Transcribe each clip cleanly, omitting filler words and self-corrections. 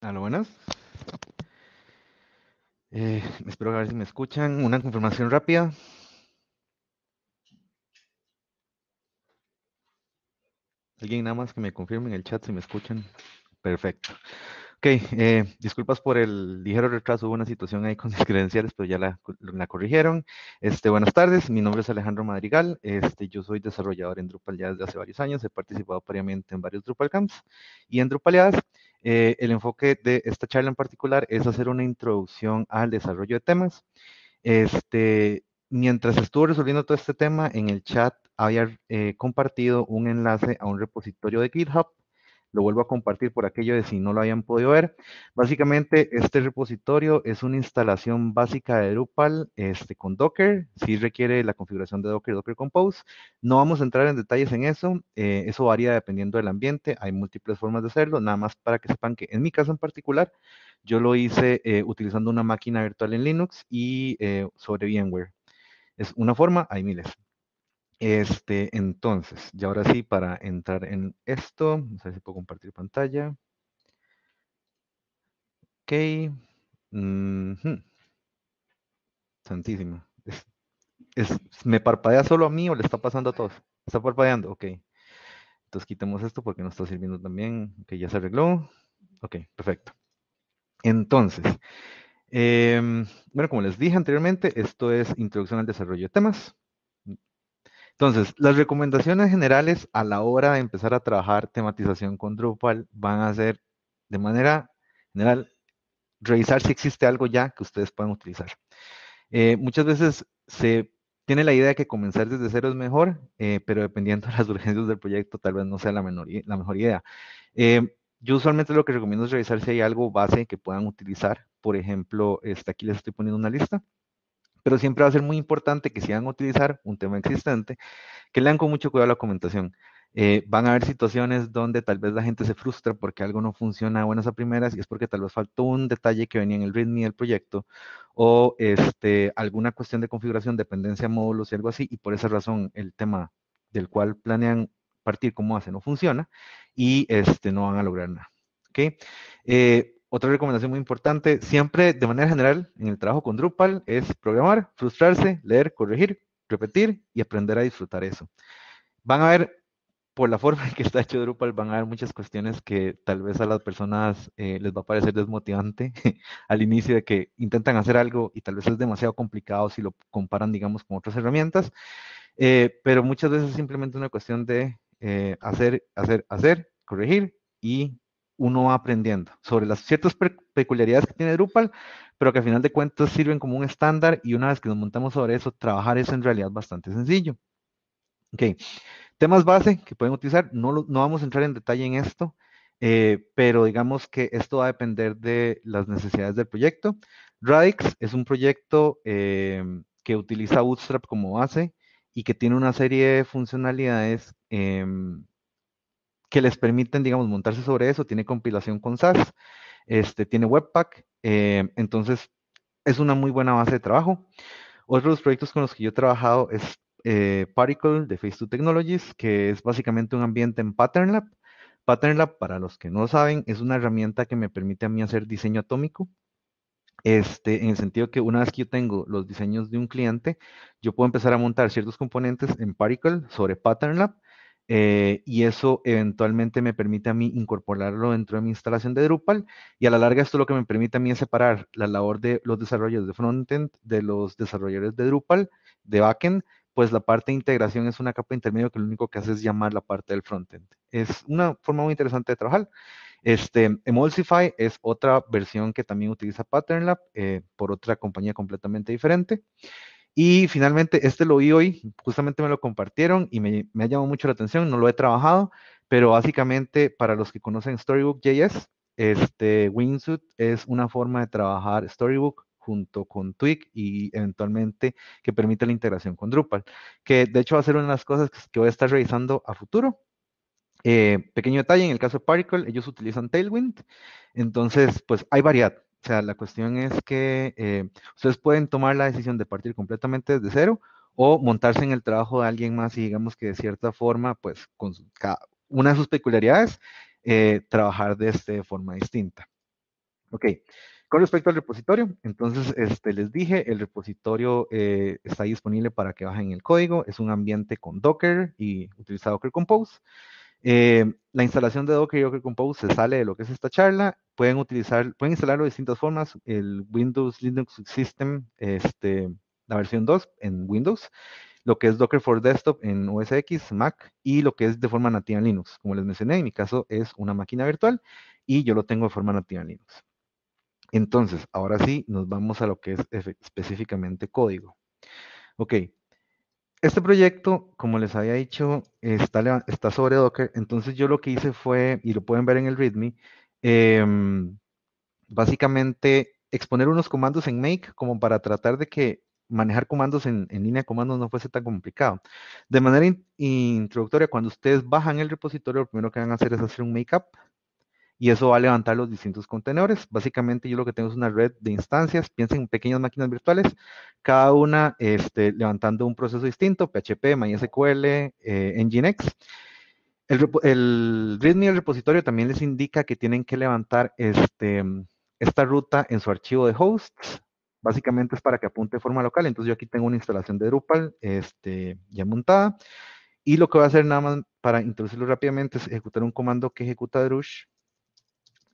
Hola, buenas. Espero a ver si me escuchan. Una confirmación rápida. Alguien nada más que me confirme en el chat si me escuchan. Perfecto. Ok, disculpas por el ligero retraso. Hubo una situación ahí con mis credenciales, pero ya la corrigieron. Buenas tardes, mi nombre es Alejandro Madrigal. Yo soy desarrollador en Drupal ya desde hace varios años. He participado previamente en varios Drupal Camps y en Drupaleadas. El enfoque de esta charla en particular es hacer una introducción al desarrollo de temas. Mientras estuve resolviendo todo este tema, en el chat había compartido un enlace a un repositorio de GitHub. Lo vuelvo a compartir por aquello de si no lo habían podido ver. Básicamente, este repositorio es una instalación básica de Drupal con Docker. Sí requiere la configuración de Docker, Docker Compose. No vamos a entrar en detalles en eso. Eso varía dependiendo del ambiente. Hay múltiples formas de hacerlo. Nada más para que sepan que en mi caso en particular, yo lo hice utilizando una máquina virtual en Linux y sobre VMware. Es una forma, hay miles. Entonces, y ahora sí, para entrar en esto, no sé si puedo compartir pantalla. Ok. Ujú. Santísimo. ¿Me parpadea solo a mí o le está pasando a todos? ¿Está parpadeando? Ok. Entonces quitemos esto porque no está sirviendo también. Ok, ya se arregló. Ok, perfecto. Entonces, bueno, como les dije anteriormente, esto es introducción al desarrollo de temas. Entonces, las recomendaciones generales a la hora de empezar a trabajar tematización con Drupal van a ser, de manera general, revisar si existe algo ya que ustedes puedan utilizar. Muchas veces se tiene la idea de que comenzar desde cero es mejor, pero dependiendo de las urgencias del proyecto, tal vez no sea la mejor idea. Yo usualmente lo que recomiendo es revisar si hay algo base que puedan utilizar. Por ejemplo, aquí les estoy poniendo una lista, pero siempre va a ser muy importante que si van a utilizar un tema existente, que lean con mucho cuidado la comentación. Van a haber situaciones donde tal vez la gente se frustra porque algo no funciona a buenas a primeras y es porque tal vez faltó un detalle que venía en el README del proyecto o alguna cuestión de configuración, dependencia, módulos y algo así, y por esa razón el tema del cual planean partir como hace no funciona y no van a lograr nada. ¿Okay? Otra recomendación muy importante, siempre de manera general en el trabajo con Drupal es programar, frustrarse, leer, corregir, repetir y aprender a disfrutar eso. Van a ver, por la forma en que está hecho Drupal, van a haber muchas cuestiones que tal vez a las personas les va a parecer desmotivante al inicio de que intentan hacer algo y tal vez es demasiado complicado si lo comparan, digamos, con otras herramientas, pero muchas veces es simplemente una cuestión de hacer, corregir y uno va aprendiendo sobre las ciertas peculiaridades que tiene Drupal, pero que al final de cuentas sirven como un estándar y una vez que nos montamos sobre eso, trabajar es en realidad bastante sencillo. Ok, temas base que pueden utilizar, no vamos a entrar en detalle en esto, pero digamos que esto va a depender de las necesidades del proyecto. Radix es un proyecto que utiliza Bootstrap como base y que tiene una serie de funcionalidades que les permiten, digamos, montarse sobre eso. Tiene compilación con SAS, tiene Webpack, entonces es una muy buena base de trabajo. Otros proyectos con los que yo he trabajado es Particle de Phase2 Technologies, que es básicamente un ambiente en PatternLab. PatternLab, para los que no lo saben, es una herramienta que me permite a mí hacer diseño atómico. En el sentido que una vez que yo tengo los diseños de un cliente, yo puedo empezar a montar ciertos componentes en Particle sobre PatternLab y eso eventualmente me permite a mí incorporarlo dentro de mi instalación de Drupal y a la larga esto lo que me permite a mí es separar la labor de los desarrolladores de frontend de los desarrolladores de Drupal, de backend, pues la parte de integración es una capa intermedio que lo único que hace es llamar la parte del frontend. Es una forma muy interesante de trabajar. Emulsify es otra versión que también utiliza PatternLab por otra compañía completamente diferente. Y finalmente, este lo vi hoy, justamente me lo compartieron y me ha llamado mucho la atención, no lo he trabajado, pero básicamente para los que conocen Storybook.js, Wingsuit es una forma de trabajar Storybook junto con Twig y eventualmente que permite la integración con Drupal, que de hecho va a ser una de las cosas que voy a estar revisando a futuro. Pequeño detalle, en el caso de Particle, ellos utilizan Tailwind, entonces pues hay variedad. O sea, la cuestión es que ustedes pueden tomar la decisión de partir completamente desde cero o montarse en el trabajo de alguien más y digamos que de cierta forma, pues con una de sus peculiaridades, trabajar de forma distinta. Ok, con respecto al repositorio, entonces les dije, el repositorio está disponible para que bajen el código, es un ambiente con Docker y utiliza Docker Compose. La instalación de Docker y Docker Compose se sale de lo que es esta charla. Pueden instalarlo de distintas formas. El Windows Linux System, la versión 2 en Windows, lo que es Docker for Desktop en OS X, Mac, y lo que es de forma nativa en Linux. Como les mencioné, en mi caso es una máquina virtual y yo lo tengo de forma nativa en Linux. Entonces, ahora sí, nos vamos a lo que es específicamente código. Ok, este proyecto, como les había dicho, está sobre Docker. Entonces yo lo que hice fue, y lo pueden ver en el README, básicamente exponer unos comandos en make como para tratar de que manejar comandos en línea de comandos no fuese tan complicado. De manera introductoria, cuando ustedes bajan el repositorio, lo primero que van a hacer es hacer un makeup y eso va a levantar los distintos contenedores. Básicamente yo lo que tengo es una red de instancias, piensen en pequeñas máquinas virtuales, cada una levantando un proceso distinto, PHP, MySQL, Nginx. El README del repositorio también les indica que tienen que levantar esta ruta en su archivo de hosts. Básicamente es para que apunte de forma local. Entonces yo aquí tengo una instalación de Drupal ya montada. Y lo que voy a hacer nada más para introducirlo rápidamente es ejecutar un comando que ejecuta Drush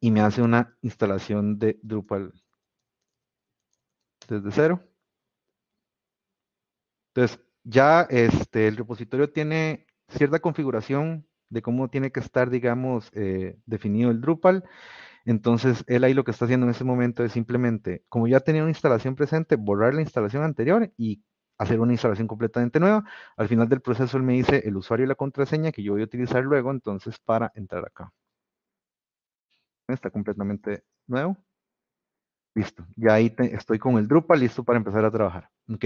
y me hace una instalación de Drupal desde cero. Entonces, ya el repositorio tiene cierta configuración de cómo tiene que estar, digamos, definido el Drupal. Entonces, él ahí lo que está haciendo en ese momento es simplemente, como ya tenía una instalación presente, borrar la instalación anterior y hacer una instalación completamente nueva. Al final del proceso, él me dice el usuario y la contraseña que yo voy a utilizar luego, entonces, para entrar acá. Está completamente nuevo. Listo, ya ahí estoy con el Drupal listo para empezar a trabajar. Ok.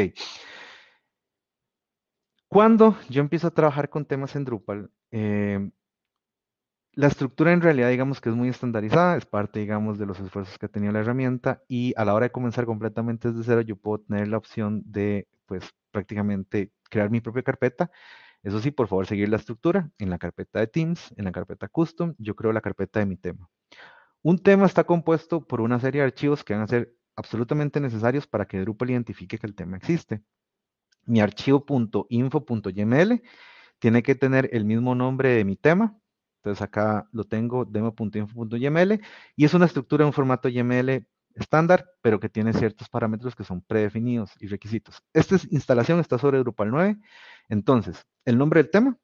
Cuando yo empiezo a trabajar con temas en Drupal, la estructura en realidad digamos que es muy estandarizada, es parte digamos de los esfuerzos que ha tenido la herramienta y a la hora de comenzar completamente desde cero yo puedo tener la opción de pues prácticamente crear mi propia carpeta. Eso sí, por favor seguir la estructura en la carpeta de Themes, en la carpeta Custom, yo creo la carpeta de mi tema. Un tema está compuesto por una serie de archivos que van a ser absolutamente necesarios para que Drupal identifique que el tema existe. Mi archivo .info.yml tiene que tener el mismo nombre de mi tema. Entonces acá lo tengo, demo.info.yml, y es una estructura en formato YML estándar, pero que tiene ciertos parámetros que son predefinidos y requisitos. Esta instalación está sobre Drupal 9. Entonces, el nombre del tema,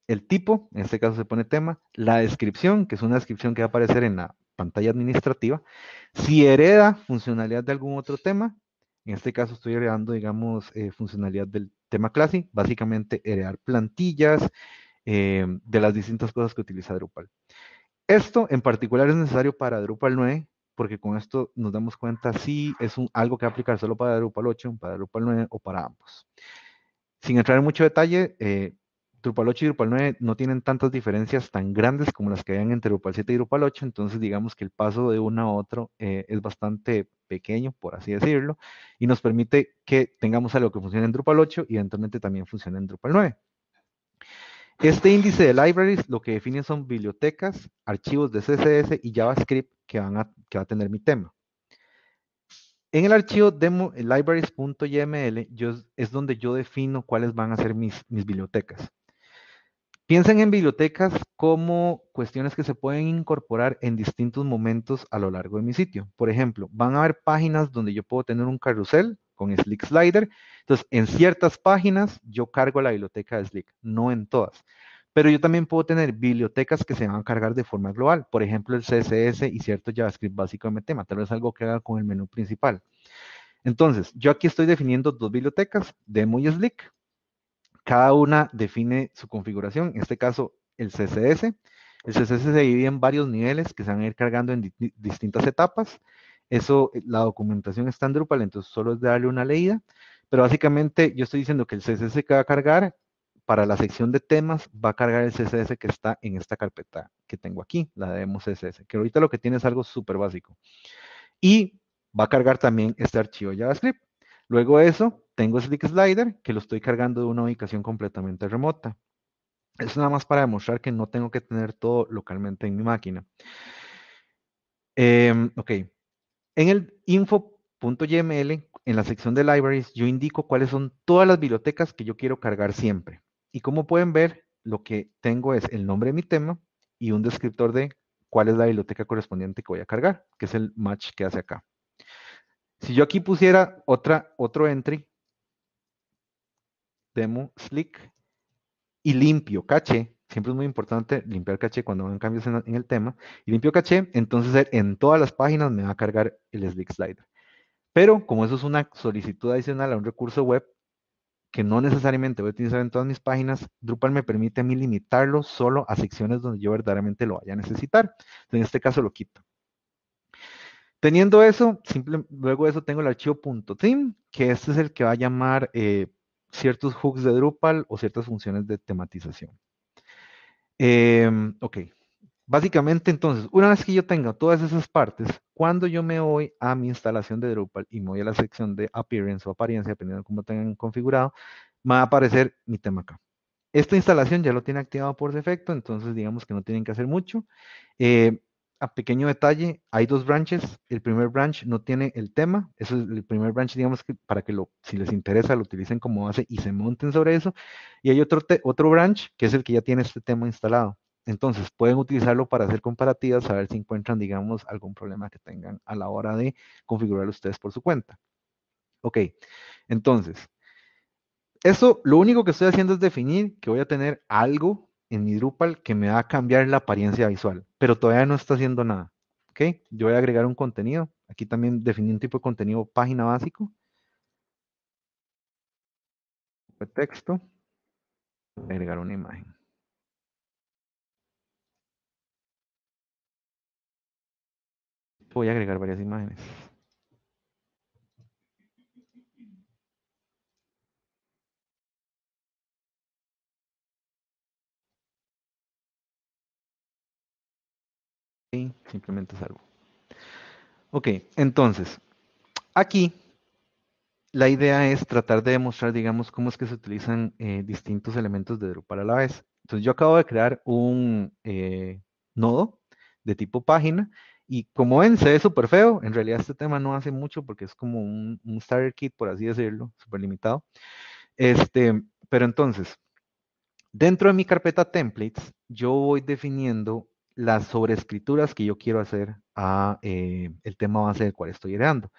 el tipo, en este caso se pone tema, la descripción, que es una descripción que va a aparecer en la pantalla administrativa, si hereda funcionalidad de algún otro tema, en este caso estoy heredando, digamos, funcionalidad del tema Classy, básicamente heredar plantillas de las distintas cosas que utiliza Drupal. Esto en particular es necesario para Drupal 9, porque con esto nos damos cuenta si es algo que va a aplicar solo para Drupal 8, para Drupal 9 o para ambos. Sin entrar en mucho detalle, Drupal 8 y Drupal 9 no tienen tantas diferencias tan grandes como las que hay entre Drupal 7 y Drupal 8, entonces digamos que el paso de uno a otro es bastante pequeño, por así decirlo, y nos permite que tengamos algo que funcione en Drupal 8 y eventualmente también funcione en Drupal 9. Este índice de libraries lo que define son bibliotecas, archivos de CSS y JavaScript que va a tener mi tema. En el archivo demo libraries.yml es donde yo defino cuáles van a ser mis bibliotecas. Piensen en bibliotecas como cuestiones que se pueden incorporar en distintos momentos a lo largo de mi sitio. Por ejemplo, van a haber páginas donde yo puedo tener un carrusel con Slick Slider. Entonces, en ciertas páginas yo cargo la biblioteca de Slick, no en todas. Pero yo también puedo tener bibliotecas que se van a cargar de forma global. Por ejemplo, el CSS y cierto JavaScript básico de mi tema. Tal vez algo que haga con el menú principal. Entonces, yo aquí estoy definiendo dos bibliotecas, Demo y Slick. Cada una define su configuración, en este caso el CSS. El CSS se divide en varios niveles que se van a ir cargando en distintas etapas. Eso, la documentación está en Drupal, entonces solo es de darle una leída. Pero básicamente yo estoy diciendo que el CSS que va a cargar para la sección de temas va a cargar el CSS que está en esta carpeta que tengo aquí, la de demo CSS, que ahorita lo que tiene es algo súper básico. Y va a cargar también este archivo JavaScript. Luego de eso, tengo Slick Slider, que lo estoy cargando de una ubicación completamente remota. Es nada más para demostrar que no tengo que tener todo localmente en mi máquina. Ok. En el info.yml, en la sección de libraries, yo indico cuáles son todas las bibliotecas que yo quiero cargar siempre. Y como pueden ver, lo que tengo es el nombre de mi tema y un descriptor de cuál es la biblioteca correspondiente que voy a cargar, que es el match que hace acá. Si yo aquí pusiera otro entry, demo slick, y limpio caché, siempre es muy importante limpiar caché cuando hagan cambios en el tema, y limpio caché, entonces en todas las páginas me va a cargar el slick slider. Pero como eso es una solicitud adicional a un recurso web que no necesariamente voy a utilizar en todas mis páginas, Drupal me permite a mí limitarlo solo a secciones donde yo verdaderamente lo vaya a necesitar. Entonces, en este caso lo quito. Teniendo eso, luego de eso tengo el archivo .theme, que este es el que va a llamar ciertos hooks de Drupal o ciertas funciones de tematización. Ok, básicamente entonces, una vez que yo tenga todas esas partes, cuando yo me voy a mi instalación de Drupal y me voy a la sección de Appearance o apariencia, dependiendo de cómo tengan configurado, me va a aparecer mi tema acá. Esta instalación ya lo tiene activado por defecto, entonces digamos que no tienen que hacer mucho. A pequeño detalle, hay dos branches. El primer branch no tiene el tema. Eso es el primer branch, digamos que para que si les interesa, lo utilicen como base y se monten sobre eso. Y hay otro branch que es el que ya tiene este tema instalado. Entonces, pueden utilizarlo para hacer comparativas, a ver si encuentran, digamos, algún problema que tengan a la hora de configurarlo ustedes por su cuenta. Ok, entonces, eso, lo único que estoy haciendo es definir que voy a tener algo en mi Drupal que me va a cambiar la apariencia visual, pero todavía no está haciendo nada. ¿Ok? Yo voy a agregar un contenido. Aquí también definí un tipo de contenido página básico, de texto, voy a agregar una imagen. Voy a agregar varias imágenes. Y simplemente salgo. Ok, entonces, aquí la idea es tratar de demostrar, digamos, cómo es que se utilizan distintos elementos de Drupal a la vez. Entonces, yo acabo de crear un nodo de tipo página y como ven, se ve súper feo. En realidad, este tema no hace mucho porque es como un starter kit, por así decirlo, súper limitado. Pero entonces, dentro de mi carpeta templates, yo voy definiendo las sobreescrituras que yo quiero hacer a el tema base del cual estoy creando.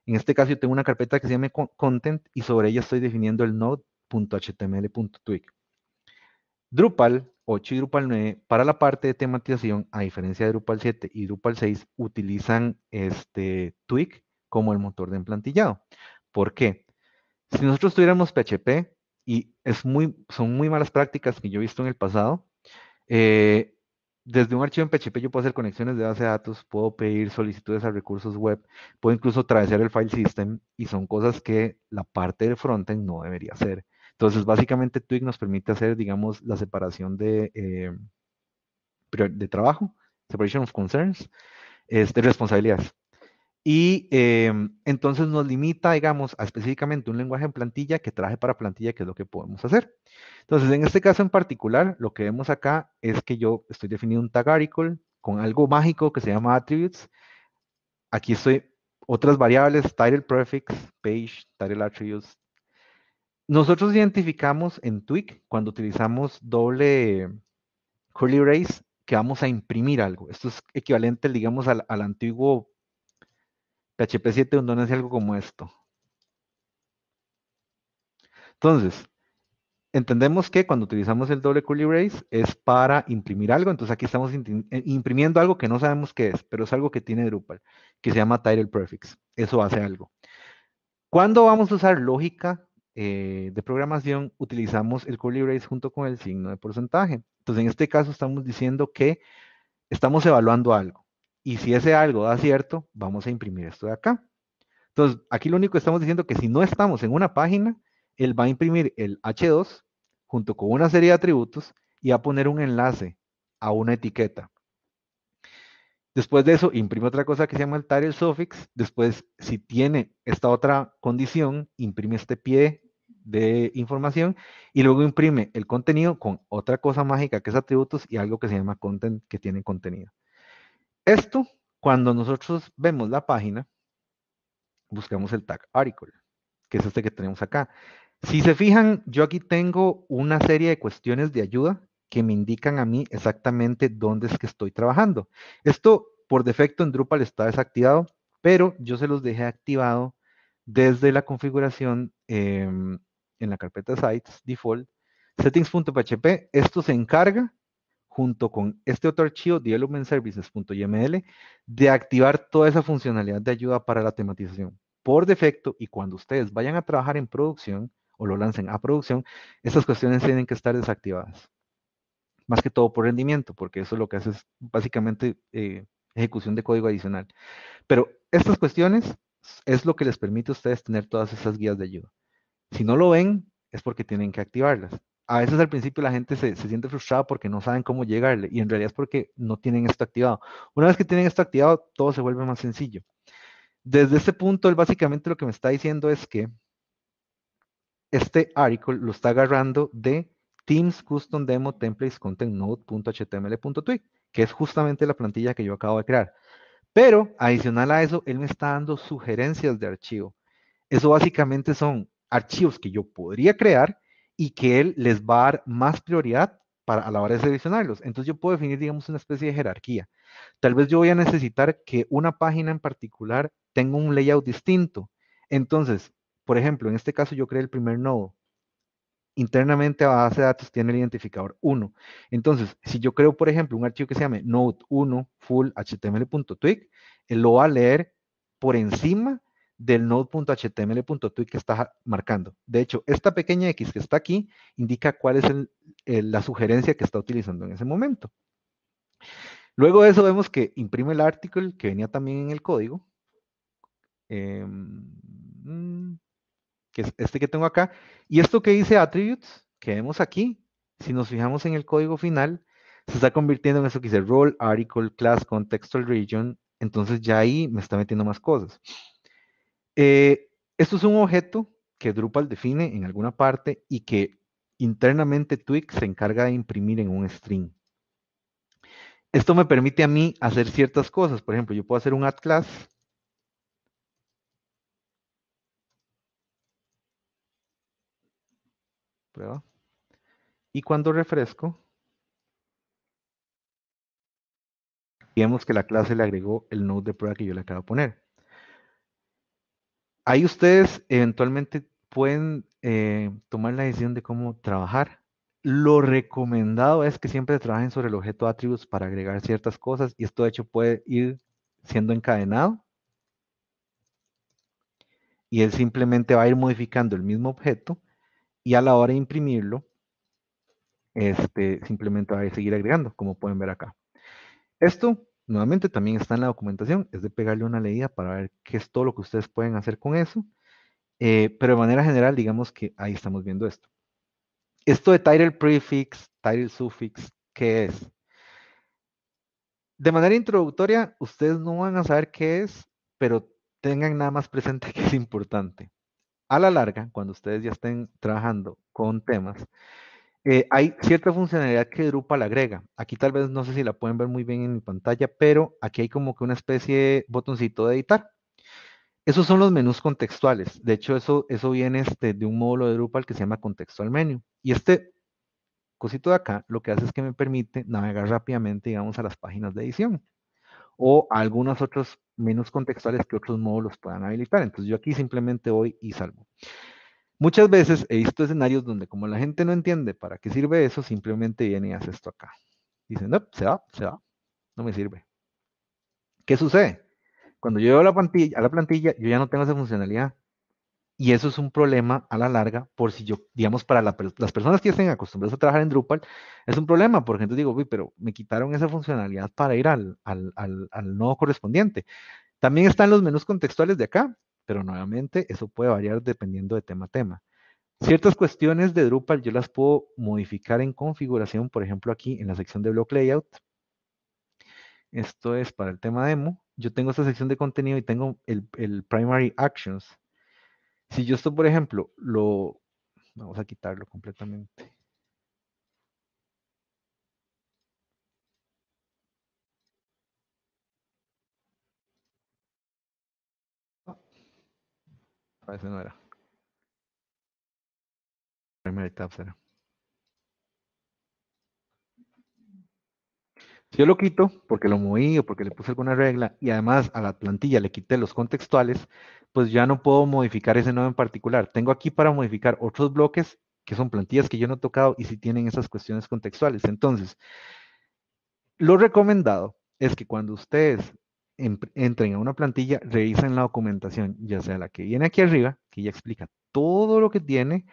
En este caso yo tengo una carpeta que se llama content y sobre ella estoy definiendo el node.html.twig. Drupal 8 y Drupal 9 para la parte de tematización, a diferencia de Drupal 7 y Drupal 6, utilizan Twig como el motor de emplantillado. ¿Por qué? Si nosotros tuviéramos PHP, y son muy malas prácticas que yo he visto en el pasado, eh, desde un archivo en PHP yo puedo hacer conexiones de base de datos, puedo pedir solicitudes a recursos web, puedo incluso atravesar el file system y son cosas que la parte del frontend no debería hacer. Entonces, básicamente Twig nos permite hacer, digamos, la separación de trabajo, separation of concerns, de responsabilidades. Y entonces nos limita, digamos, a específicamente un lenguaje en plantilla que traje para plantilla, que es lo que podemos hacer. Entonces, en este caso en particular, lo que vemos acá es que yo estoy definiendo un tag article con algo mágico que se llama attributes. Aquí estoy, otras variables, title prefix, page, title attributes. Nosotros identificamos en Twig, cuando utilizamos doble curly brace, que vamos a imprimir algo. Esto es equivalente, digamos, al antiguo PHP 7, donde hace algo como esto. Entonces, entendemos que cuando utilizamos el doble curly brace es para imprimir algo, entonces aquí estamos imprimiendo algo que no sabemos qué es, pero es algo que tiene Drupal, que se llama title prefix. Eso hace algo. Cuando vamos a usar lógica de programación, utilizamos el curly brace junto con el signo de porcentaje. Entonces, en este caso estamos diciendo que estamos evaluando algo. Y si ese algo da cierto, vamos a imprimir esto de acá. Entonces, aquí lo único que estamos diciendo es que si no estamos en una página, él va a imprimir el H2 junto con una serie de atributos y va a poner un enlace a una etiqueta. Después de eso, imprime otra cosa que se llama el title suffix. Después, si tiene esta otra condición, imprime este pie de información y luego imprime el contenido con otra cosa mágica que es atributos y algo que se llama content que tiene contenido. Esto, Cuando nosotros vemos la página, buscamos el tag article, que es este que tenemos acá. Si se fijan, yo aquí tengo una serie de cuestiones de ayuda que me indican a mí exactamente dónde es que estoy trabajando. Esto por defecto en Drupal está desactivado, pero yo se los dejé activado desde la configuración en la carpeta Sites Default, settings.php. Esto se encarga, junto con este otro archivo, developmentservices.yml, de activar toda esa funcionalidad de ayuda para la tematización. Por defecto, y cuando ustedes vayan a trabajar en producción o lo lancen a producción, estas cuestiones tienen que estar desactivadas. Más que todo por rendimiento, porque eso lo que hace es básicamente ejecución de código adicional. Pero estas cuestiones es lo que les permite a ustedes tener todas esas guías de ayuda. Si no lo ven, es porque tienen que activarlas. A veces al principio la gente se siente frustrada porque no saben cómo llegarle y en realidad es porque no tienen esto activado. Una vez que tienen esto activado, todo se vuelve más sencillo. Desde este punto, él básicamente lo que me está diciendo es que este article lo está agarrando de Teams Custom Demo Templates Content Node.html.twig, que es justamente la plantilla que yo acabo de crear. Pero adicional a eso, él me está dando sugerencias de archivo. Eso básicamente son archivos que yo podría crear y que él les va a dar más prioridad para, a la hora de seleccionarlos. Entonces yo puedo definir, digamos, una especie de jerarquía. Tal vez yo voy a necesitar que una página en particular tenga un layout distinto. Entonces, por ejemplo, en este caso yo creé el primer nodo. Internamente a base de datos tiene el identificador 1. Entonces, si yo creo, por ejemplo, un archivo que se llame node1 full html.twig, él lo va a leer por encima del node.html.twig que está marcando. De hecho, esta pequeña X que está aquí indica cuál es la sugerencia que está utilizando en ese momento. Luego de eso vemos que imprime el article que venía también en el código, que es este que tengo acá. Y esto que dice attributes, que vemos aquí, si nos fijamos en el código final, se está convirtiendo en eso que dice role, article, class, contextual region. Entonces ya ahí me está metiendo más cosas. Esto es un objeto que Drupal define en alguna parte y que internamente Twig se encarga de imprimir en un string. Esto me permite a mí hacer ciertas cosas. Por ejemplo, yo puedo hacer un add class. Prueba. Y cuando refresco, vemos que la clase le agregó el node de prueba que yo le acabo de poner. Ahí ustedes eventualmente pueden tomar la decisión de cómo trabajar. Lo recomendado es que siempre trabajen sobre el objeto attributes para agregar ciertas cosas y esto de hecho puede ir siendo encadenado y él simplemente va a ir modificando el mismo objeto y a la hora de imprimirlo, simplemente va a seguir agregando, como pueden ver acá. Esto nuevamente también está en la documentación, es de pegarle una leída para ver qué es todo lo que ustedes pueden hacer con eso. Pero de manera general, digamos que ahí estamos viendo esto. Esto de title prefix, title suffix, ¿qué es? De manera introductoria, ustedes no van a saber qué es, pero tengan nada más presente que es importante. A la larga, cuando ustedes ya estén trabajando con temas, hay cierta funcionalidad que Drupal agrega. Aquí tal vez no sé si la pueden ver muy bien en mi pantalla, pero aquí hay como que una especie de botoncito de editar. Esos son los menús contextuales. De hecho, eso viene de un módulo de Drupal que se llama Contextual Menu. Y este cosito de acá lo que hace es que me permite navegar rápidamente, digamos, a las páginas de edición o a algunos otros menús contextuales que otros módulos puedan habilitar. Entonces yo aquí simplemente voy y salvo. Muchas veces he visto escenarios donde como la gente no entiende para qué sirve eso, simplemente viene y hace esto acá. Dicen, no, se va, no me sirve. ¿Qué sucede? Cuando yo veo a la plantilla, yo ya no tengo esa funcionalidad. Y eso es un problema a la larga, por si yo, digamos, para las personas que estén acostumbradas a trabajar en Drupal, es un problema, porque entonces digo, uy, pero me quitaron esa funcionalidad para ir al nodo correspondiente. También están los menús contextuales de acá, pero nuevamente eso puede variar dependiendo de tema a tema. Ciertas cuestiones de Drupal yo las puedo modificar en configuración, por ejemplo, aquí en la sección de Block Layout. Esto es para el tema demo. Yo tengo esta sección de contenido y tengo el Primary Actions. Si yo esto, por ejemplo, vamos a quitarlo completamente. A ese no era. Primary tabs era. Si yo lo quito porque lo moví o porque le puse alguna regla y además a la plantilla le quité los contextuales, pues ya no puedo modificar ese nodo en particular. Tengo aquí para modificar otros bloques que son plantillas que yo no he tocado y si tienen esas cuestiones contextuales. Entonces, lo recomendado es que cuando ustedes entren a una plantilla, revisen la documentación, ya sea la que viene aquí arriba, que ya explica todo lo que tiene,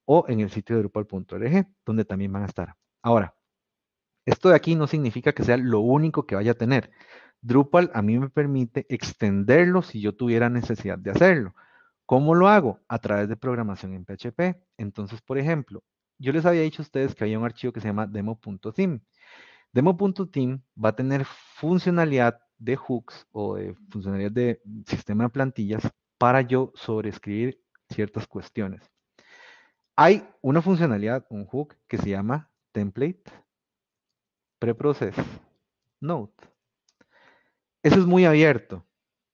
o en el sitio de Drupal.org, donde también van a estar. Ahora, esto de aquí no significa que sea lo único que vaya a tener. Drupal a mí me permite extenderlo si yo tuviera necesidad de hacerlo. ¿Cómo lo hago? A través de programación en PHP. Entonces, por ejemplo, yo les había dicho a ustedes que había un archivo que se llama demo.theme. Demo.theme va a tener funcionalidad de hooks o de funcionalidad de sistema de plantillas para yo sobreescribir ciertas cuestiones. Hay una funcionalidad, un hook que se llama template preprocess node. Eso es muy abierto.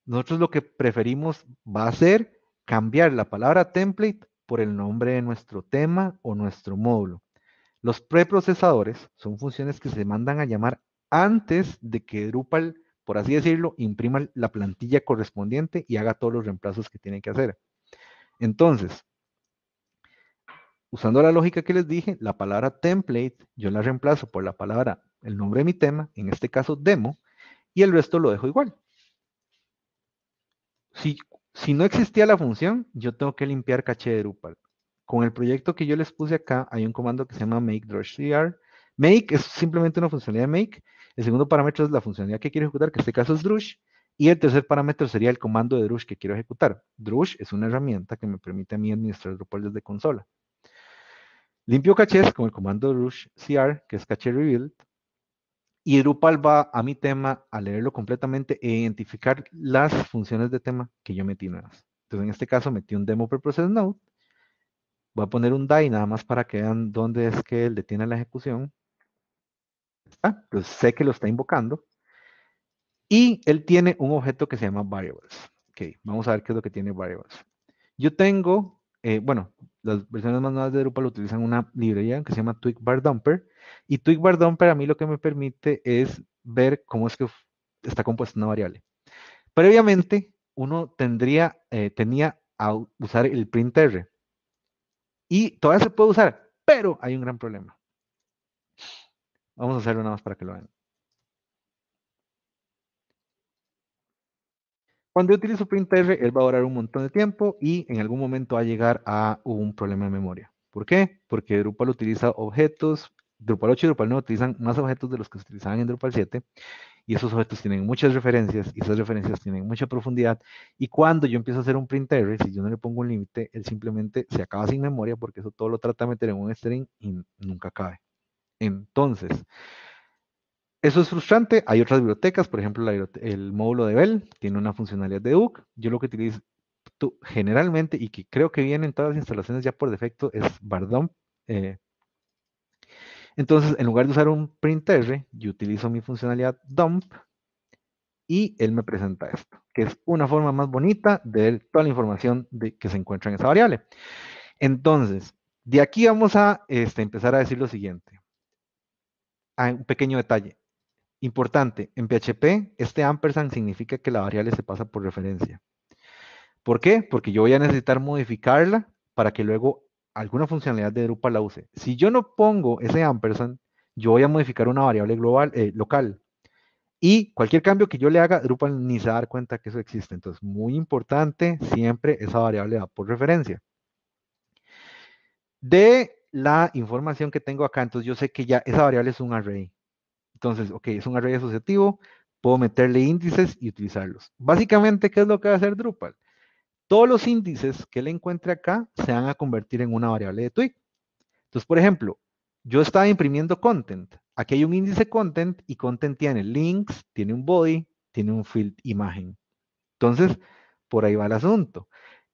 Nosotros lo que preferimos va a ser cambiar la palabra template por el nombre de nuestro tema o nuestro módulo. Los preprocesadores son funciones que se mandan a llamar antes de que Drupal, por así decirlo, imprima la plantilla correspondiente y haga todos los reemplazos que tiene que hacer. Entonces, usando la lógica que les dije, la palabra template yo la reemplazo por la palabra, el nombre de mi tema, en este caso demo, y el resto lo dejo igual. Si no existía la función, yo tengo que limpiar caché de Drupal. Con el proyecto que yo les puse acá, hay un comando que se llama make-drush.cr. Make es simplemente una funcionalidad de make. El segundo parámetro es la funcionalidad que quiero ejecutar, que en este caso es drush. Y el tercer parámetro sería el comando de drush que quiero ejecutar. Drush es una herramienta que me permite a mí administrar Drupal desde consola. Limpio cachés con el comando drush.cr, que es caché rebuild. Y Drupal va a mi tema a leerlo completamente e identificar las funciones de tema que yo metí nuevas. Entonces, en este caso, metí un demo preprocess node. Voy a poner un die nada más para que vean dónde es que él detiene la ejecución. Pues sé que lo está invocando. Y él tiene un objeto que se llama variables. Ok, vamos a ver qué es lo que tiene variables. Yo tengo, bueno, las versiones más nuevas de Drupal utilizan una librería que se llama TwigBarDumper. Y TwigBarDumper a mí lo que me permite es ver cómo es que está compuesta una variable. Previamente, uno tenía a usar el printr. Y todavía se puede usar, pero hay un gran problema. Vamos a hacerlo nada más para que lo vean. Cuando yo utilizo printr, él va a durar un montón de tiempo y en algún momento va a llegar a un problema de memoria. ¿Por qué? Porque Drupal utiliza objetos, Drupal 8 y Drupal 9 utilizan más objetos de los que se utilizaban en Drupal 7 y esos objetos tienen muchas referencias y esas referencias tienen mucha profundidad y cuando yo empiezo a hacer un printr, si yo no le pongo un límite, él simplemente se acaba sin memoria porque eso todo lo trata de meter en un string y nunca cabe. Entonces, eso es frustrante. Hay otras bibliotecas, por ejemplo, el módulo de Bell tiene una funcionalidad de Hook. Yo lo que utilizo generalmente y que creo que viene en todas las instalaciones ya por defecto es Bardump. Entonces, en lugar de usar un printr, yo utilizo mi funcionalidad dump y él me presenta esto, que es una forma más bonita de ver toda la información que se encuentra en esa variable. Entonces, de aquí vamos a empezar a decir lo siguiente. Un pequeño detalle. Importante, en PHP, este ampersand significa que la variable se pasa por referencia. ¿Por qué? Porque yo voy a necesitar modificarla para que luego alguna funcionalidad de Drupal la use. Si yo no pongo ese ampersand, yo voy a modificar una variable global, local. Y cualquier cambio que yo le haga, Drupal ni se va a dar cuenta que eso existe. Entonces, muy importante, siempre esa variable va por referencia. De la información que tengo acá, entonces yo sé que ya esa variable es un array. Entonces, ok, es un array asociativo, puedo meterle índices y utilizarlos. Básicamente, ¿qué es lo que va a hacer Drupal? Todos los índices que él encuentre acá se van a convertir en una variable de Twig. Entonces, por ejemplo, yo estaba imprimiendo content. Aquí hay un índice content y content tiene links, tiene un body, tiene un field imagen. Entonces, por ahí va el asunto.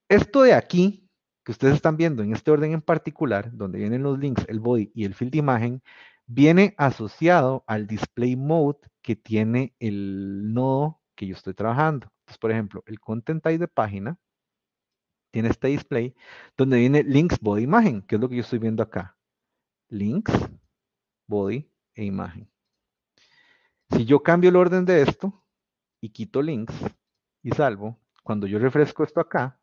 Esto de aquí, que ustedes están viendo en este orden en particular, donde vienen los links, el body y el field imagen, viene asociado al display mode que tiene el nodo que yo estoy trabajando. Entonces, por ejemplo, el content type de página tiene este display donde viene links, body, imagen, que es lo que yo estoy viendo acá. Links, body e imagen. Si yo cambio el orden de esto y quito links y salvo, cuando yo refresco esto acá,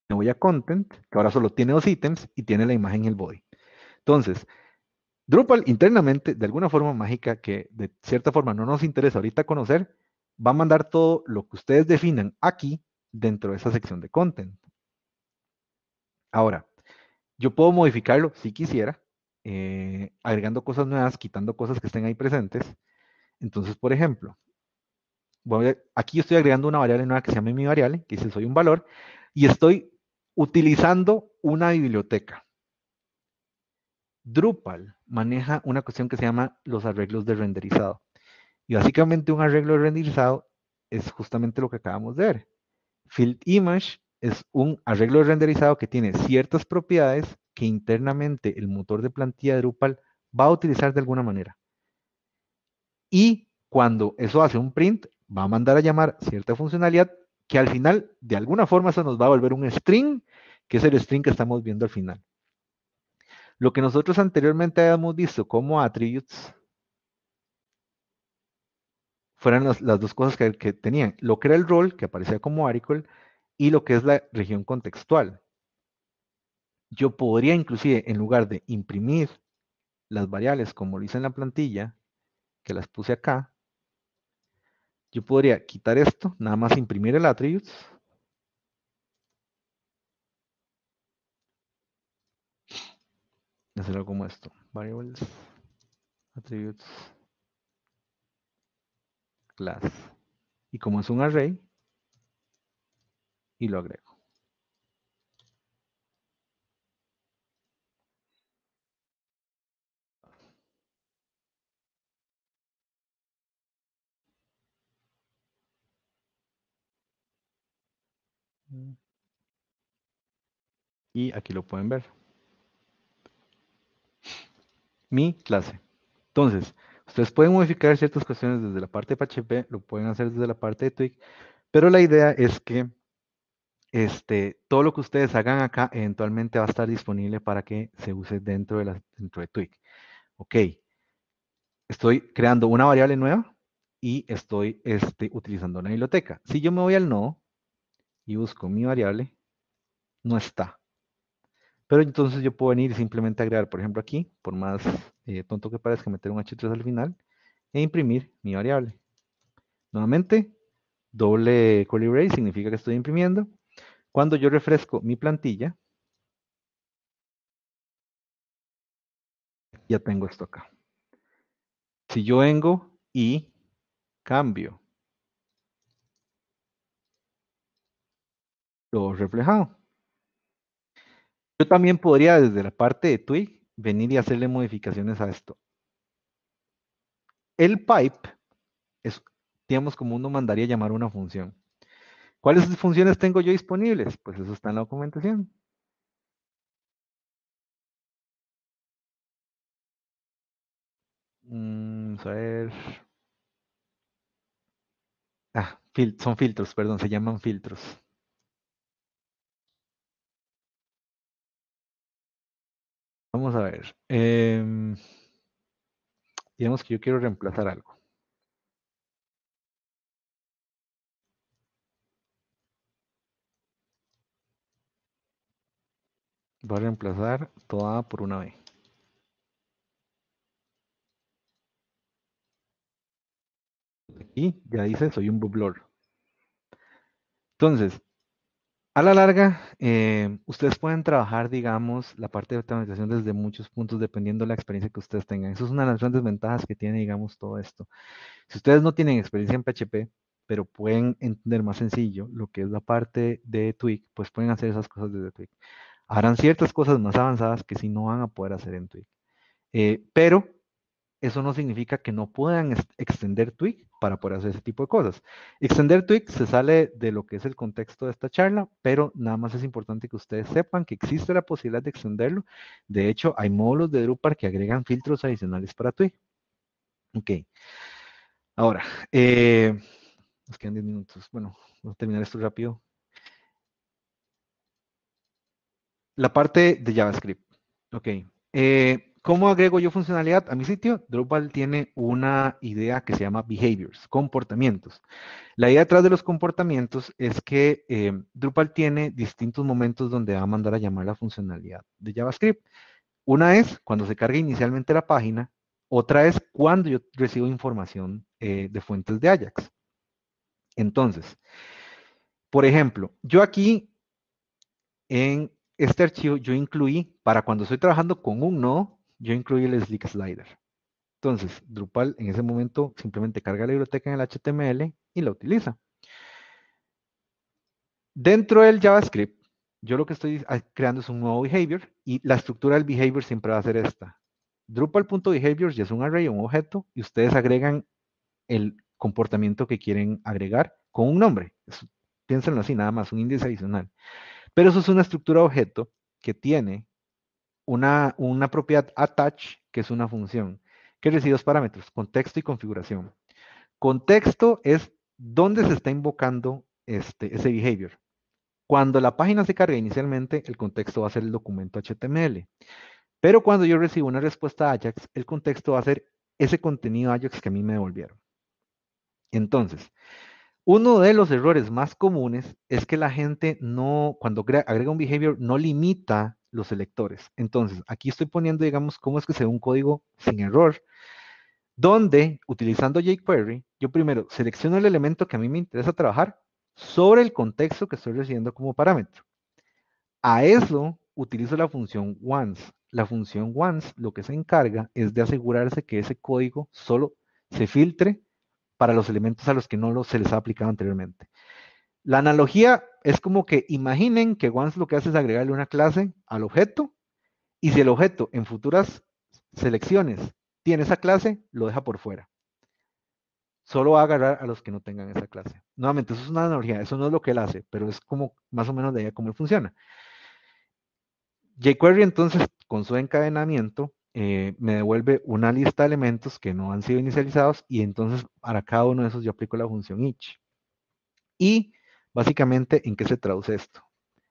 me voy a content, que ahora solo tiene 2 ítems y tiene la imagen y el body. Entonces, Drupal internamente, de alguna forma mágica, que de cierta forma no nos interesa ahorita conocer, va a mandar todo lo que ustedes definan aquí dentro de esa sección de content. Ahora, yo puedo modificarlo si quisiera, agregando cosas nuevas, quitando cosas que estén ahí presentes. Entonces, por ejemplo, aquí estoy agregando una variable nueva que se llama mi variable, que dice soy un valor, y estoy utilizando una biblioteca. Drupal maneja una cuestión que se llama los arreglos de renderizado. Y básicamente un arreglo de renderizado es justamente lo que acabamos de ver. Field Image es un arreglo de renderizado que tiene ciertas propiedades que internamente el motor de plantilla de Drupal va a utilizar de alguna manera. Y cuando eso hace un print, va a mandar a llamar cierta funcionalidad que al final, de alguna forma, eso nos va a volver un string, que es el string que estamos viendo al final. Lo que nosotros anteriormente habíamos visto como attributes fueran las dos cosas que tenían. Lo que era el rol, que aparecía como article, y lo que es la región contextual. Yo podría inclusive, en lugar de imprimir las variables como lo hice en la plantilla, que las puse acá, yo podría quitar esto, nada más imprimir el attributes, y hacerlo como esto. Variables, attributes, class. Y como es un array, y lo agrego. Y aquí lo pueden ver. Mi clase. Entonces, ustedes pueden modificar ciertas cuestiones desde la parte de PHP, lo pueden hacer desde la parte de Twig, pero la idea es que todo lo que ustedes hagan acá eventualmente va a estar disponible para que se use dentro de Twig. Ok, estoy creando una variable nueva y estoy utilizando una biblioteca. Si yo me voy al nodo y busco mi variable, no está. Pero entonces yo puedo venir y simplemente agregar, por ejemplo, aquí, por más tonto que parezca, meter un H3 al final e imprimir mi variable. Nuevamente, doble curly brace significa que estoy imprimiendo. Cuando yo refresco mi plantilla, ya tengo esto acá. Si yo vengo y cambio lo reflejado, yo también podría desde la parte de Twig venir y hacerle modificaciones a esto. El pipe es, digamos, como uno mandaría llamar una función. ¿Cuáles funciones tengo yo disponibles? Pues eso está en la documentación. Vamos a ver. Ah, son filtros, perdón, se llaman filtros. Vamos a ver. Digamos que yo quiero reemplazar algo. Voy a reemplazar toda por una B. Y ya dice, soy un bublor. Entonces, a la larga, ustedes pueden trabajar, digamos, la parte de automatización desde muchos puntos, dependiendo de la experiencia que ustedes tengan. Eso es una de las grandes ventajas que tiene, digamos, todo esto. Si ustedes no tienen experiencia en PHP, pero pueden entender más sencillo lo que es la parte de Twig, pues pueden hacer esas cosas desde Twig. Harán ciertas cosas más avanzadas que sí no van a poder hacer en Twig. Pero eso no significa que no puedan extender Twig para poder hacer ese tipo de cosas. Extender Twig se sale de lo que es el contexto de esta charla, pero nada más es importante que ustedes sepan que existe la posibilidad de extenderlo. De hecho, hay módulos de Drupal que agregan filtros adicionales para Twig. Ok. Ahora, nos quedan 10 minutos. Bueno, vamos a terminar esto rápido. La parte de JavaScript. Ok. ¿Cómo agrego yo funcionalidad a mi sitio? Drupal tiene una idea que se llama behaviors, comportamientos. La idea detrás de los comportamientos es que Drupal tiene distintos momentos donde va a mandar a llamar la funcionalidad de JavaScript. Una es cuando se carga inicialmente la página, otra es cuando yo recibo información de fuentes de Ajax. Entonces, por ejemplo, yo aquí en este archivo yo incluí, para cuando estoy trabajando con un nodo, yo incluí el Slick Slider. Entonces, Drupal en ese momento simplemente carga la biblioteca en el HTML y la utiliza. Dentro del JavaScript, yo lo que estoy creando es un nuevo behavior y la estructura del behavior siempre va a ser esta. Drupal.behaviors ya es un array, un objeto, y ustedes agregan el comportamiento que quieren agregar con un nombre. Piénsenlo así, nada más, un índice adicional. Pero eso es una estructura de objeto que tiene una propiedad attach, que es una función, que recibe dos parámetros, contexto y configuración. Contexto es dónde se está invocando ese behavior. Cuando la página se carga inicialmente, el contexto va a ser el documento HTML. Pero cuando yo recibo una respuesta Ajax, el contexto va a ser ese contenido Ajax que a mí me devolvieron. Entonces, uno de los errores más comunes es que la gente no, cuando agrega un behavior, no limita los selectores. Entonces, aquí estoy poniendo, digamos, cómo es que se ve un código sin error, donde, utilizando jQuery, yo primero selecciono el elemento que a mí me interesa trabajar sobre el contexto que estoy recibiendo como parámetro. A eso utilizo la función once. La función once lo que se encarga es de asegurarse que ese código solo se filtre para los elementos a los que no se les ha aplicado anteriormente. La analogía es como que imaginen que once lo que hace es agregarle una clase al objeto y si el objeto en futuras selecciones tiene esa clase, lo deja por fuera. Solo va a agarrar a los que no tengan esa clase. Nuevamente, eso es una analogía, eso no es lo que él hace, pero es como más o menos de ahí cómo él funciona. jQuery entonces, con su encadenamiento, me devuelve una lista de elementos que no han sido inicializados y entonces para cada uno de esos yo aplico la función each. Y básicamente, ¿en qué se traduce esto?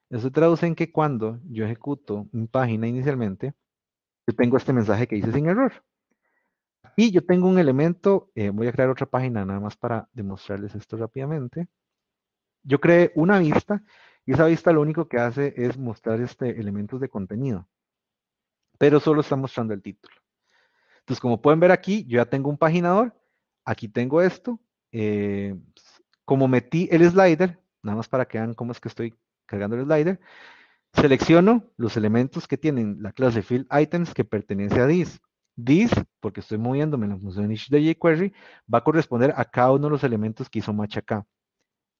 Eso se traduce en que cuando yo ejecuto mi página inicialmente, yo tengo este mensaje que dice sin error. Y yo tengo un elemento, voy a crear otra página nada más para demostrarles esto rápidamente. Yo creé una vista y esa vista lo único que hace es mostrar elementos de contenido, pero solo está mostrando el título. Entonces, como pueden ver aquí, yo ya tengo un paginador, aquí tengo esto, como metí el slider, nada más para que vean cómo es que estoy cargando el slider, selecciono los elementos que tienen la clase field items que pertenece a this. This, porque estoy moviéndome en la función each de jQuery, va a corresponder a cada uno de los elementos que hizo match acá.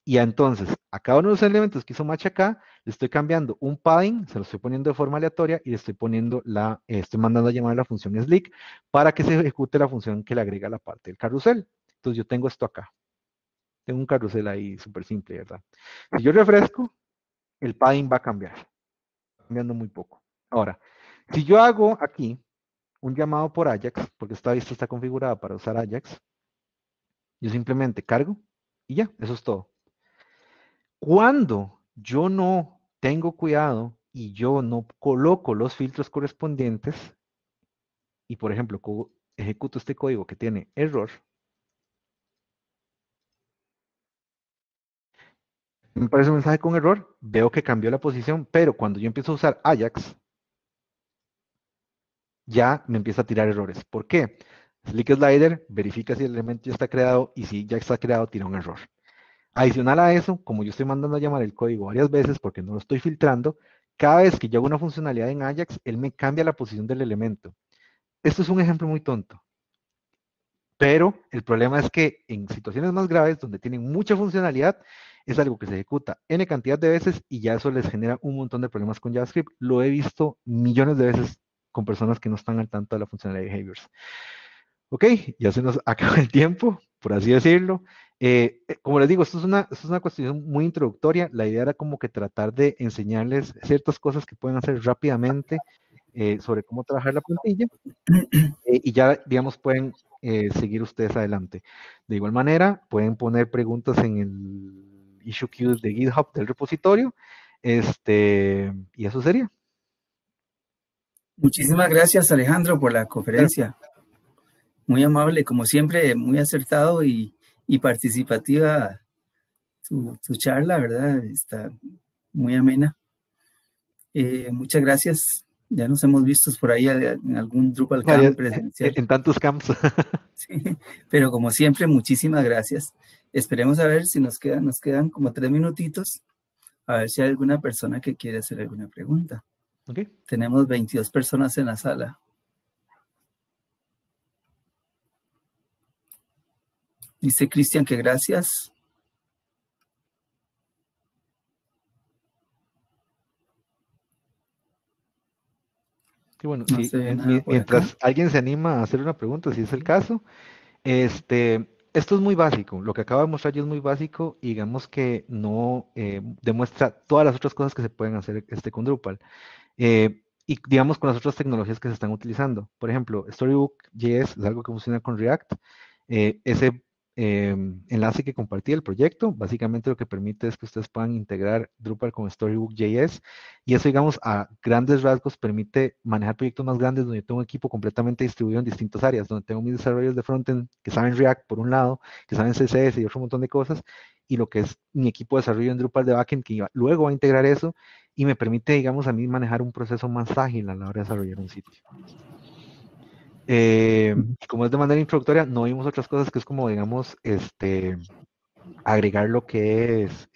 Y entonces, a cada uno de los elementos que hizo match acá, le estoy cambiando un padding, se lo estoy poniendo de forma aleatoria y le estoy poniendo estoy mandando a llamar la función slick para que se ejecute la función que le agrega la parte del carrusel. Entonces yo tengo esto acá. Tengo un carrusel ahí súper simple, ¿verdad? Si yo refresco, el padding va a cambiar, cambiando muy poco. Ahora, si yo hago aquí un llamado por Ajax, porque esta vista está configurada para usar Ajax, yo simplemente cargo y ya, eso es todo. Cuando yo no tengo cuidado y yo no coloco los filtros correspondientes y, por ejemplo, ejecuto este código que tiene error, me aparece un mensaje con error, veo que cambió la posición, pero cuando yo empiezo a usar Ajax, ya me empieza a tirar errores. ¿Por qué? Slick Slider verifica si el elemento ya está creado y si ya está creado, tira un error. Adicional a eso, como yo estoy mandando a llamar el código varias veces porque no lo estoy filtrando, cada vez que yo hago una funcionalidad en Ajax, él me cambia la posición del elemento. Esto es un ejemplo muy tonto, pero el problema es que en situaciones más graves, donde tienen mucha funcionalidad, es algo que se ejecuta n cantidad de veces y ya eso les genera un montón de problemas con JavaScript. Lo he visto millones de veces con personas que no están al tanto de la funcionalidad de behaviors. Ok, ya se nos acaba el tiempo, por así decirlo. Como les digo, esto es una cuestión muy introductoria. La idea era como que tratar de enseñarles ciertas cosas que pueden hacer rápidamente sobre cómo trabajar la plantilla y ya, digamos, pueden seguir ustedes adelante. De igual manera, pueden poner preguntas en el issue queue de GitHub del repositorio y eso sería. Muchísimas gracias, Alejandro, por la Claro. conferencia. Muy amable, como siempre, muy acertado y participativa tu charla, ¿verdad? Está muy amena. Muchas gracias. Ya nos hemos visto por ahí en algún Drupal Varias, Camp presencial. en tantos camps. Sí, pero como siempre, muchísimas gracias. Esperemos a ver si nos quedan como 3 minutitos, a ver si hay alguna persona que quiere hacer alguna pregunta. Okay. Tenemos 22 personas en la sala. Dice Cristian que gracias. Y bueno, No sí, se ve nada por acá. mientras alguien se anima a hacer una pregunta, si es el caso, esto es muy básico. Lo que acabo de mostrar yo es muy básico y digamos que no demuestra todas las otras cosas que se pueden hacer con Drupal. Y digamos con las otras tecnologías que se están utilizando. Por ejemplo, Storybook.js es algo que funciona con React. Ese enlace que compartí el proyecto, básicamente lo que permite es que ustedes puedan integrar Drupal con Storybook.js y eso, digamos, a grandes rasgos permite manejar proyectos más grandes donde yo tengo un equipo completamente distribuido en distintas áreas, donde tengo mis desarrolladores de frontend que saben React por un lado, que saben CSS y otro montón de cosas, y lo que es mi equipo de desarrollo en Drupal de backend que luego va a integrar eso y me permite, digamos, a mí manejar un proceso más ágil a la hora de desarrollar un sitio. Y como es de manera introductoria, no vimos otras cosas que es como, digamos, agregar lo que es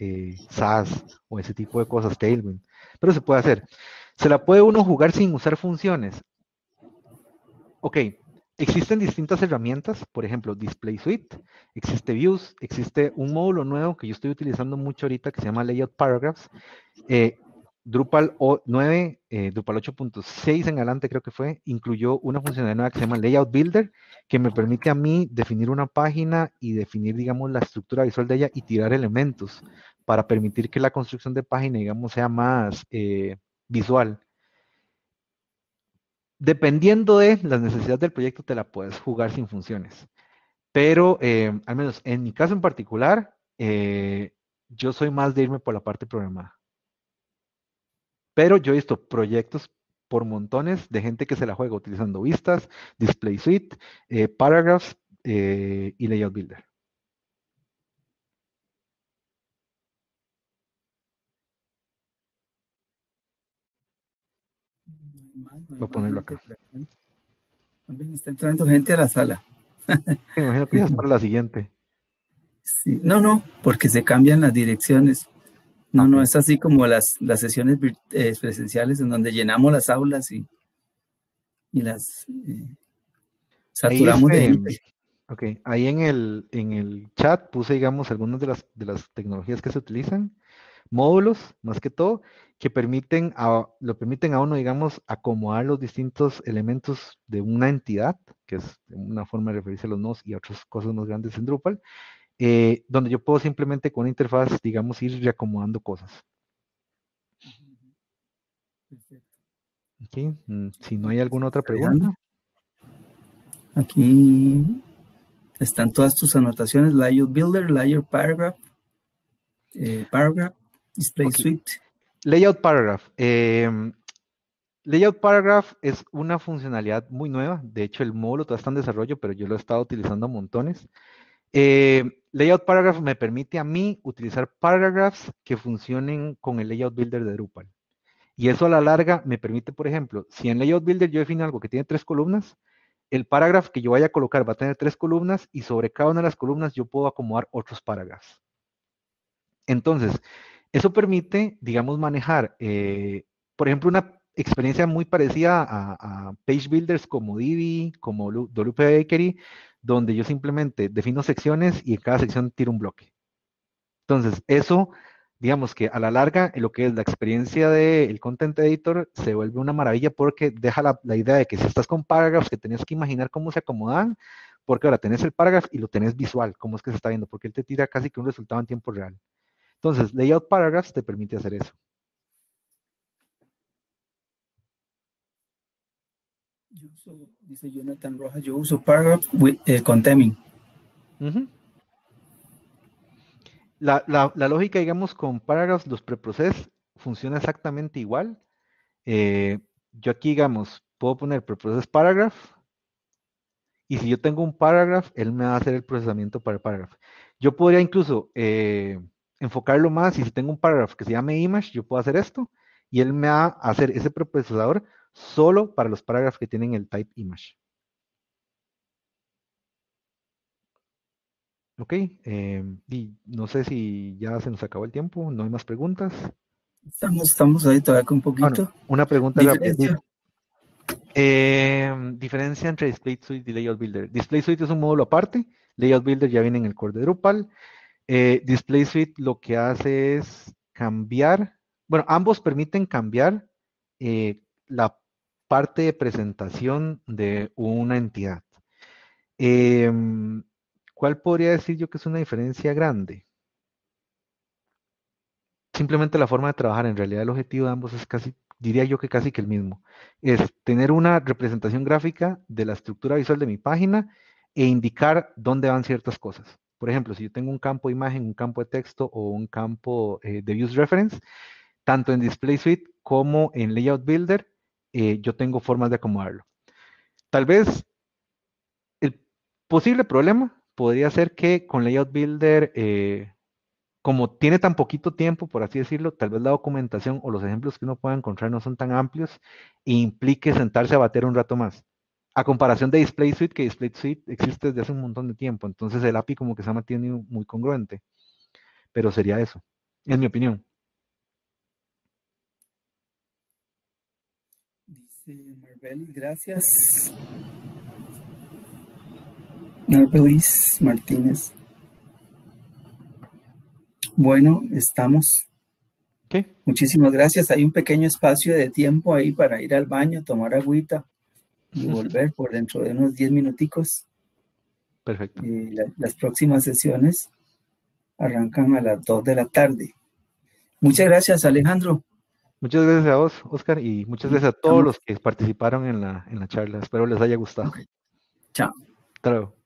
SAS o ese tipo de cosas, Tailwind, pero se puede hacer. ¿Se la puede uno jugar sin usar funciones? Ok, existen distintas herramientas, por ejemplo, Display Suite, existe Views, existe un módulo nuevo que yo estoy utilizando mucho ahorita que se llama Layout Paragraphs. Drupal 9, Drupal 8.6 en adelante creo que fue, incluyó una funcionalidad nueva que se llama Layout Builder, que me permite a mí definir una página y definir, digamos, la estructura visual de ella y tirar elementos para permitir que la construcción de página, digamos, sea más visual. Dependiendo de las necesidades del proyecto, te la puedes jugar sin funciones. Pero, al menos en mi caso en particular, yo soy más de irme por la parte programada. Pero yo he visto proyectos por montones de gente que se la juega utilizando vistas, Display Suite, Paragraphs y Layout Builder. No hay Voy a más ponerlo gente acá. por acá. También está entrando gente a la sala. Me imagino que ya es para la siguiente. Sí. No, no, porque se cambian las direcciones. Ah, No, ok. no, es así como las sesiones presenciales en donde llenamos las aulas y las Ahí, saturamos de gente. ok. Ahí en el chat puse, digamos, algunas de las tecnologías que se utilizan, módulos, más que todo, que lo permiten a uno, digamos, acomodar los distintos elementos de una entidad, que es una forma de referirse a los nodos y a otras cosas más grandes en Drupal, donde yo puedo simplemente con una interfaz, digamos, ir reacomodando cosas. Perfecto. ¿Okay? Si no hay alguna Gracias, otra Alejandro. pregunta. Aquí están todas tus anotaciones, Layout Builder, Layout Paragraph, Paragraph, Display Ok. Suite. Layout Paragraph. Layout Paragraph es una funcionalidad muy nueva. De hecho, el módulo todavía está en desarrollo, pero yo lo he estado utilizando a montones. Layout Paragraph me permite a mí utilizar paragraphs que funcionen con el Layout Builder de Drupal. Y eso a la larga me permite, por ejemplo, si en Layout Builder yo defino algo que tiene 3 columnas, el parágrafo que yo vaya a colocar va a tener 3 columnas y sobre cada una de las columnas yo puedo acomodar otros parágrafos. Entonces, eso permite, digamos, manejar, por ejemplo, una experiencia muy parecida a page builders como Divi, como WP Bakery, donde yo simplemente defino secciones y en cada sección tiro un bloque. Entonces, eso, digamos que a la larga, en lo que es la experiencia del Content Editor, se vuelve una maravilla porque deja la idea de que si estás con parágrafos que tenías que imaginar cómo se acomodan, porque ahora tenés el parágrafo y lo tenés visual, cómo es que se está viendo, porque él te tira casi que un resultado en tiempo real. Entonces, Layout Paragraphs te permite hacer eso. Dice Jonathan Rojas, yo uso Paragraph con Teming. Uh -huh. La lógica, digamos, con Paragraphs, los preprocess funciona exactamente igual. yo aquí, digamos, puedo poner preprocess paragraph, y si yo tengo un paragraph, él me va a hacer el procesamiento para el paragraph. Yo podría incluso enfocarlo más, y si tengo un paragraph que se llame image, yo puedo hacer esto, y él me va a hacer ese preprocesador solo para los paragraphs que tienen el type image. Ok, y no sé si ya se nos acabó el tiempo, no hay más preguntas. Estamos ahí todavía con un Bueno, poquito. una pregunta rápida. Diferencia. Diferencia entre Display Suite y Layout Builder. Display Suite es un módulo aparte, Layout Builder ya viene en el core de Drupal. Display Suite lo que hace es cambiar, bueno, ambos permiten cambiar la parte de presentación de una entidad. ¿Cuál podría decir yo que es una diferencia grande? Simplemente la forma de trabajar. En realidad el objetivo de ambos es casi, diría yo que casi que el mismo. Es tener una representación gráfica de la estructura visual de mi página e indicar dónde van ciertas cosas. Por ejemplo, si yo tengo un campo de imagen, un campo de texto o un campo de Views Reference, tanto en Display Suite como en Layout Builder, yo tengo formas de acomodarlo. Tal vez el posible problema podría ser que con Layout Builder como tiene tan poquito tiempo, por así decirlo, tal vez la documentación o los ejemplos que uno pueda encontrar no son tan amplios e implique sentarse a bater un rato más. A comparación de Display Suite, que Display Suite existe desde hace un montón de tiempo, entonces el API como que se ha mantenido muy congruente, pero sería eso, en mi opinión. Dice Marbelis, gracias. Marbelis Martínez. Bueno, estamos. ¿Qué? Muchísimas gracias. Hay un pequeño espacio de tiempo ahí para ir al baño, tomar agüita y volver por dentro de unos 10 minuticos. Perfecto. Las próximas sesiones arrancan a las 2 de la tarde. Muchas gracias, Alejandro. Muchas gracias a vos, Oscar, y muchas gracias a todos Estamos. los que participaron en la charla. Espero les haya gustado. Okay. Chao. Hasta luego.